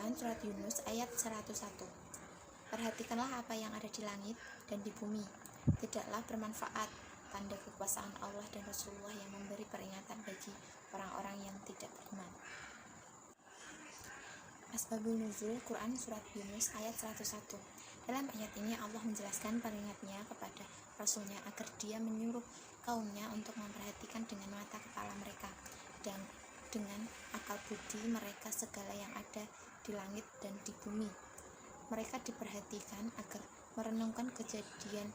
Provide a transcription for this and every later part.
Quran Surat Yunus ayat 101. Perhatikanlah apa yang ada di langit dan di bumi. Tidaklah bermanfaat tanda kekuasaan Allah dan Rasulullah yang memberi peringatan bagi orang-orang yang tidak beriman. Asbabun Nuzul Quran Surat Yunus ayat 101. Dalam ayat ini Allah menjelaskan peringatnya kepada Rasulnya agar dia menyuruh kaumnya untuk memperhatikan dengan mata kepala mereka dan dengan akal budi mereka segala yang ada di langit dan di bumi. Mereka diperhatikan agar merenungkan kejadian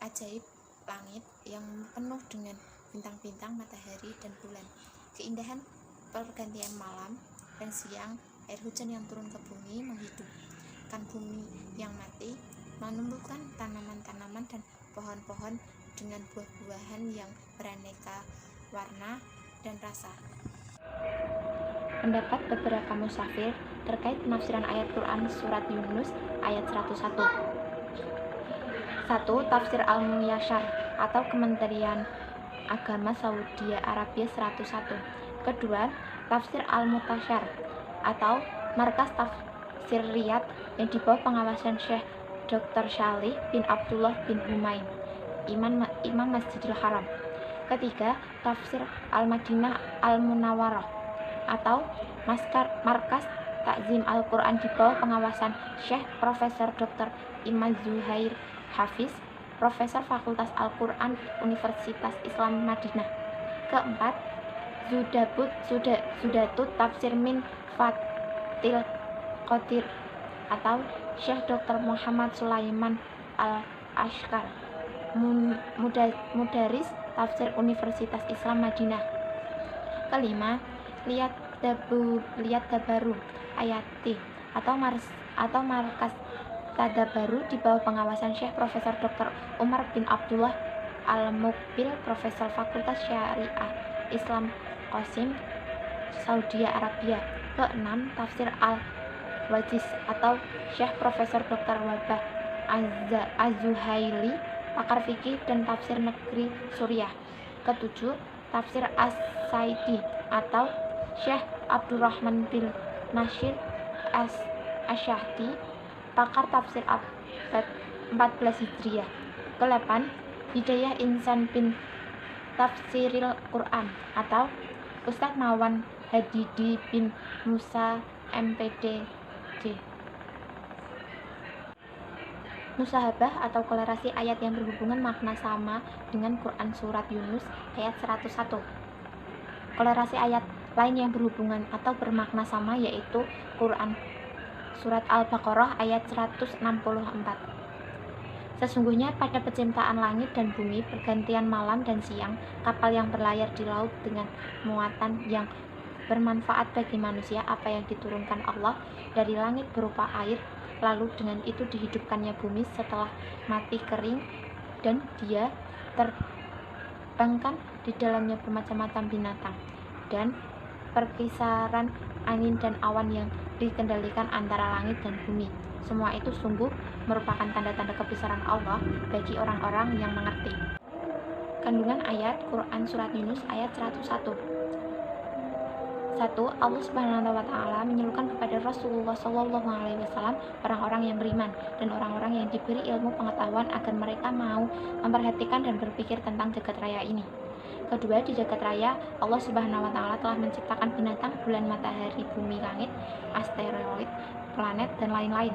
ajaib langit yang penuh dengan bintang-bintang, matahari, dan bulan, keindahan pergantian malam dan siang, air hujan yang turun ke bumi, menghidupkan bumi yang mati, menumbuhkan tanaman-tanaman dan pohon-pohon dengan buah-buahan yang beraneka warna dan rasa. Pendapat beberapa musafir terkait penafsiran ayat Quran Surat Yunus ayat 101. 1. Tafsir Al-Muyassar atau Kementerian Agama Saudi Arabia 101. Kedua, Tafsir Al-Mutasyar atau Markas Tafsir Riyadh yang di bawah pengawasan Syekh Dr. Shalih bin Abdullah bin Humain, Imam Masjidil Haram. Ketiga, Tafsir Al-Madinah Al-Munawwarah atau Markas Takzim Al-Quran di bawah pengawasan Syekh Profesor Dr. Imad Zuhair Hafiz, Profesor Fakultas Al-Quran Universitas Islam Madinah. Keempat, Zudatut Tafsir min Fathil Qadir atau Syekh Dr. Muhammad Sulaiman Al-Ashkar, Mudaris Tafsir Universitas Islam Madinah. Kelima, Lihat Dabaru Ayati atau Markas Tadabaru di bawah pengawasan Syekh Profesor Dr. Umar bin Abdullah Al-Mukbil, Profesor Fakultas Syariah Islam Qasim, Saudi Arabia. Keenam, Tafsir Al-Wajiz atau Syekh Profesor Dr. Wabah Az-Zuhaili, pakar fikih dan tafsir negeri Suriah. Ketujuh, Tafsir As-Saidi atau Syekh Abdurrahman bin Nasir Asyahdi, pakar tafsir abad 14 Hijriah. Ke-8, Hidayah Insan bin Tafsiril Quran atau Ustadz Mawan Hadidi bin Musa MPD. Musahabah atau kolerasi ayat yang berhubungan makna sama dengan Quran Surat Yunus ayat 101. Kolerasi ayat lain yang berhubungan atau bermakna sama yaitu Quran Surat Al-Baqarah ayat 164. Sesungguhnya pada penciptaan langit dan bumi, pergantian malam dan siang, kapal yang berlayar di laut dengan muatan yang bermanfaat bagi manusia, apa yang diturunkan Allah dari langit berupa air, lalu dengan itu dihidupkannya bumi setelah mati kering, dan dia terbangkan di dalamnya bermacam-macam binatang, dan perkisaran angin dan awan yang dikendalikan antara langit dan bumi. Semua itu sungguh merupakan tanda-tanda kebesaran Allah bagi orang-orang yang mengerti. Kandungan ayat Quran Surat Yunus ayat 101. 1. Allah Subhanahu wa Ta'ala menyerukan kepada Rasulullah SAW orang-orang yang beriman dan orang-orang yang diberi ilmu pengetahuan agar mereka mau memperhatikan dan berpikir tentang jagat raya ini. Kedua, di jagat raya Allah Subhanahu wa Ta'ala telah menciptakan binatang, bulan, matahari, bumi, langit, asteroid, planet, dan lain-lain.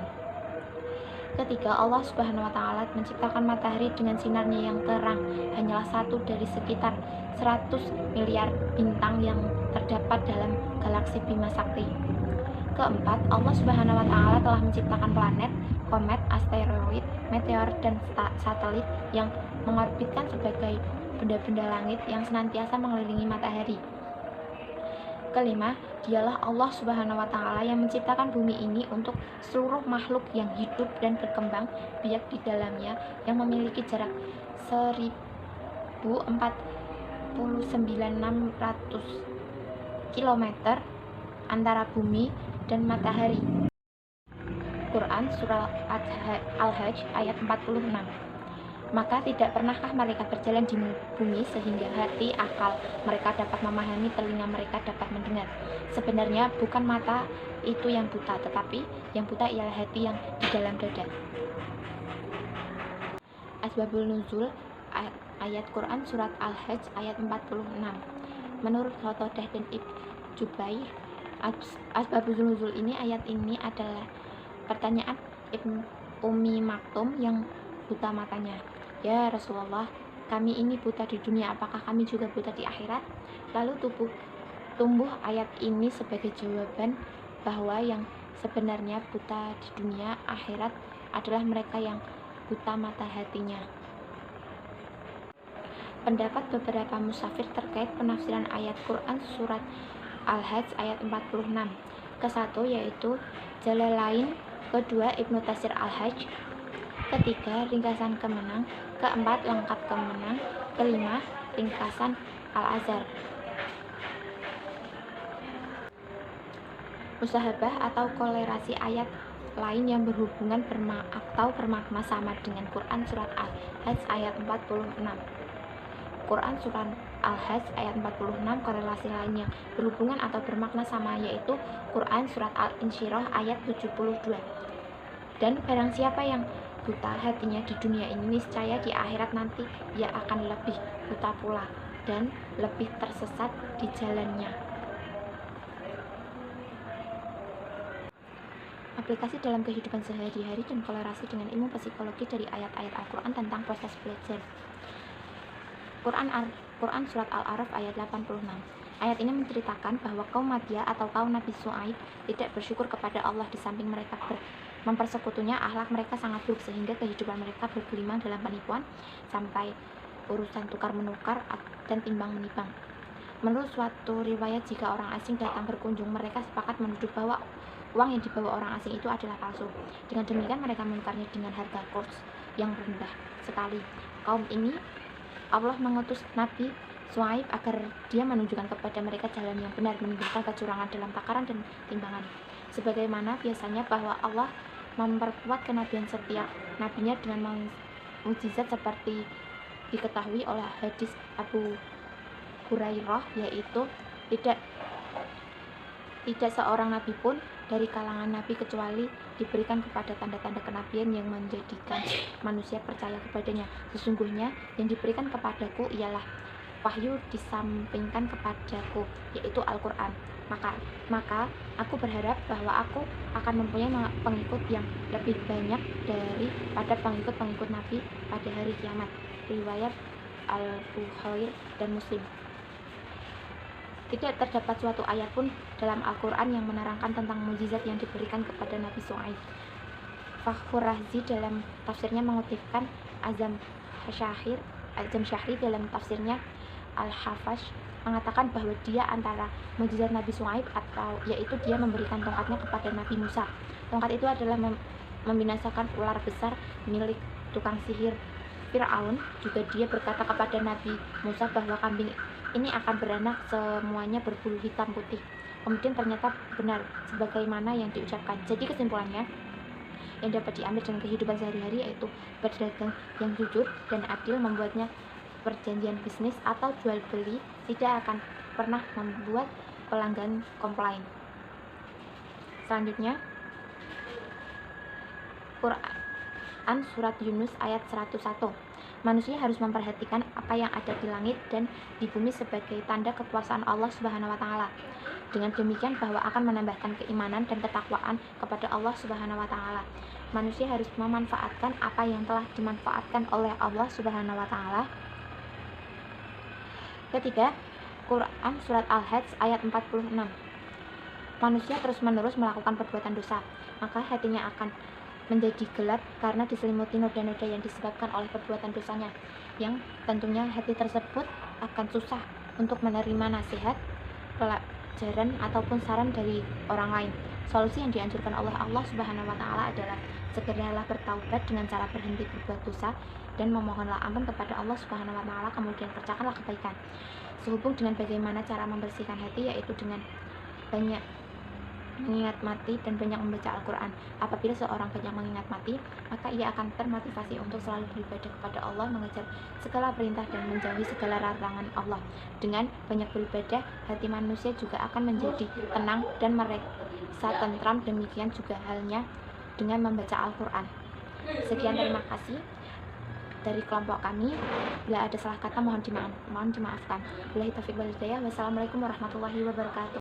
Ketiga, Allah Subhanahu wa Ta'ala menciptakan matahari dengan sinarnya yang terang, hanyalah satu dari sekitar 100 miliar bintang yang terdapat dalam galaksi Bima Sakti. Keempat, Allah Subhanahu wa Ta'ala telah menciptakan planet, komet, asteroid, meteor, dan satelit yang mengorbitkan sebagai benda-benda langit yang senantiasa mengelilingi matahari. Kelima, dialah Allah Subhanahu wa Ta'ala yang menciptakan bumi ini untuk seluruh makhluk yang hidup dan berkembang biak di dalamnya, yang memiliki jarak 1.049.600 km antara bumi dan matahari. Quran Surah Al-Hajj ayat 46. Maka tidak pernahkah mereka berjalan di bumi sehingga hati akal mereka dapat memahami, telinga mereka dapat mendengar? Sebenarnya bukan mata itu yang buta, tetapi yang buta ialah hati yang di dalam dada. Asbabul Nuzul ayat Quran surat Al-Hajj ayat 46. Menurut Qatadah dan Ibnu Jubair, asbabul nuzul ayat ini adalah pertanyaan Ibnu Ummi Maktum yang buta matanya. Ya Rasulullah, kami ini buta di dunia, apakah kami juga buta di akhirat? Lalu tumbuh ayat ini sebagai jawaban bahwa yang sebenarnya buta di dunia akhirat adalah mereka yang buta mata hatinya. Pendapat beberapa musafir terkait penafsiran ayat Quran surat Al-Hajj ayat 46. Ke-1 yaitu Jalalain, kedua Ibnu Tatsir Al-Hajj, ketiga ringkasan Kemenang, keempat lengkap Kemenang, kelima ringkasan Al-Azhar. Musahabah atau kolerasi ayat lain yang berhubungan atau bermakna sama dengan Quran surat Al-Hajj ayat 46. Quran surat Al-Hajj ayat 46 korelasi lain yang berhubungan atau bermakna sama yaitu Quran surat Al-Insyirah ayat 72. Dan barang siapa yang buta hatinya di dunia ini, niscaya di akhirat nanti ia akan lebih buta pula dan lebih tersesat di jalannya. Aplikasi dalam kehidupan sehari-hari dan kolerasi dengan ilmu psikologi dari ayat-ayat Al-Quran tentang proses belajar. Quran surat Al-A'raf ayat 86. Ayat ini menceritakan bahwa kaum Madyah atau kaum Nabi Syuaib tidak bersyukur kepada Allah, di samping mereka mempersekutunya, akhlak mereka sangat buruk sehingga kehidupan mereka bergelimang dalam penipuan sampai urusan tukar menukar dan timbang menimbang. Menurut suatu riwayat, jika orang asing datang berkunjung, mereka sepakat menuduh bahwa uang yang dibawa orang asing itu adalah palsu. Dengan demikian mereka menukarnya dengan harga kurs yang rendah sekali. Kaum ini Allah mengutus Nabi Syuaib agar dia menunjukkan kepada mereka jalan yang benar, meninggalkan kecurangan dalam takaran dan timbangan. Sebagaimana biasanya bahwa Allah memperkuat kenabian setiap nabinya dengan mukjizat seperti diketahui oleh hadis Abu Hurairah, yaitu tidak seorang nabi pun dari kalangan nabi kecuali diberikan kepada tanda-tanda kenabian yang menjadikan manusia percaya kepadanya. Sesungguhnya yang diberikan kepadaku ialah wahyu disampingkan kepadaku, yaitu Al-Quran. Maka aku berharap bahwa aku akan mempunyai pengikut yang lebih banyak daripada pengikut-pengikut Nabi pada hari kiamat. Riwayat Al-Bukhari dan Muslim. Tidak terdapat suatu ayat pun dalam Al-Quran yang menerangkan tentang mukjizat yang diberikan kepada Nabi Syuaib. Fakhrur Razi dalam tafsirnya mengutipkan Azam Syahri dalam tafsirnya Al-Hafash mengatakan bahwa dia antara mukjizat Nabi Syuaib yaitu dia memberikan tongkatnya kepada Nabi Musa. Tongkat itu adalah membinasakan ular besar milik tukang sihir Fir'aun. Juga dia berkata kepada Nabi Musa bahwa kambing ini akan beranak semuanya berbulu hitam putih. Kemudian ternyata benar sebagaimana yang diucapkan. Jadi kesimpulannya yang dapat diambil dengan kehidupan sehari-hari yaitu berdagang yang jujur dan adil, membuatnya perjanjian bisnis atau jual beli tidak akan pernah membuat pelanggan komplain. Selanjutnya Quran surat Yunus ayat 101. Manusia harus memperhatikan apa yang ada di langit dan di bumi sebagai tanda kekuasaan Allah Subhanahu wa taala. Dengan demikian bahwa akan menambahkan keimanan dan ketakwaan kepada Allah Subhanahu wa taala. Manusia harus memanfaatkan apa yang telah dimanfaatkan oleh Allah Subhanahu wa taala. Ketiga, Quran surat Al-Hajj ayat 46. Manusia terus-menerus melakukan perbuatan dosa, maka hatinya akan menjadi gelap karena diselimuti noda-noda yang disebabkan oleh perbuatan dosanya, yang tentunya hati tersebut akan susah untuk menerima nasihat, pelajaran ataupun saran dari orang lain. Solusi yang dianjurkan oleh Allah Subhanahu wa taala adalah segeralah bertaubat dengan cara berhenti berbuat dosa dan memohonlah ampun kepada Allah Subhanahu wa taala, kemudian kerjakanlah kebaikan. Sehubung dengan bagaimana cara membersihkan hati, yaitu dengan banyak mengingat mati dan banyak membaca Al-Quran. Apabila seorang banyak mengingat mati, maka ia akan termotivasi untuk selalu beribadah kepada Allah, mengejar segala perintah dan menjauhi segala larangan Allah. Dengan banyak beribadah, hati manusia juga akan menjadi tenang dan merasa tentram. Demikian juga halnya dengan membaca Al-Quran. Sekian, terima kasih dari kelompok kami. Bila ada salah kata mohon dimaafkan. Wassalamualaikum warahmatullahi wabarakatuh.